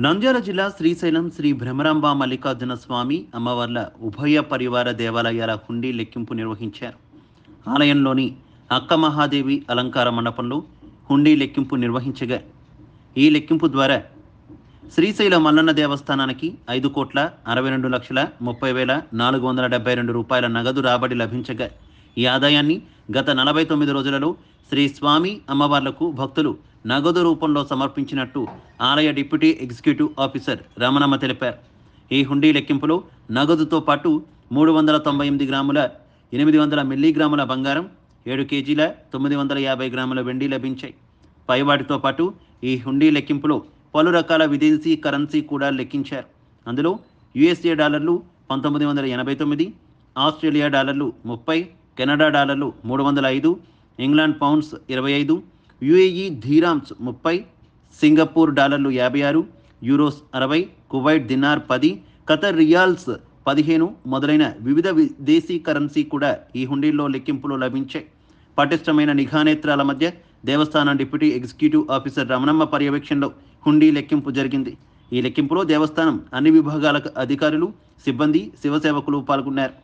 నంద్యాల జిల్లా శ్రీశైలం శ్రీ భ్రమరాంబ మల్లికార్జున స్వామి అమ్మవార్ల ఉభయ పరివార దేవాలయాల హుండీ లెక్కింపు నిర్వహించారు. ఆలయంలోని అక్క మహాదేవి అలంకార మండపంలో హుండీ లెక్కింపు నిర్వహించగా ఈ లెక్కింపు ద్వారా శ్రీశైలం మల్లన్న దేవస్థానానికి 5,62,30,472 రూపాయల నగదు రాబడి లభించగా ఈ ఆదాయాన్ని గత 49 రోజులలో శ్రీ స్వామి అమ్మవార్లకు భక్తులు నగదు రూపంలో సమర్పించినట్టు ఆలయ డిప్యూటీ ఎగ్జిక్యూటివ్ ఆఫీసర్ రమణమ్మ తెలిపారు. ఈ హుండీ లెక్కింపులో నగదుతో పాటు 398 గ్రాముల 800 మిల్లీగ్రాముల బంగారం, 7 కేజీల 950 గ్రాముల వెండి లభించాయి. పైవాటితో పాటు ఈ హుండీ లెక్కింపులో పలు రకాల విదేశీ కరెన్సీ కూడా లెక్కించారు. అందులో యుఎస్ఏ డాలర్లు 1989, ఆస్ట్రేలియా డాలర్లు 30, కెనడా డాలర్లు 305, ఇంగ్లాండ్ పౌండ్స్ 25, యుఏఈ ధీరామ్స్ 30, సింగపూర్ డాలర్లు 56, euros 60, Kuwait dinar 10, Qatar riyals 15 మొదలైన వివిధ విదేశీ కరెన్సీ కూడా ఈ హుండీల్లో లెక్కింపులో లభించాయి. పటిష్టమైన నిఘానేత్రాల మధ్య దేవస్థానం డిప్యూటీ ఎగ్జిక్యూటివ్ ఆఫీసర్ రమణమ్మ పర్యవేక్షణలో హుండీ లెక్కింపు జరిగింది. ఈ లెక్కింపులో దేవస్థానం అన్ని విభాగాల అధికారులు, సిబ్బంది, శివసేవకులు పాల్గొన్నారు.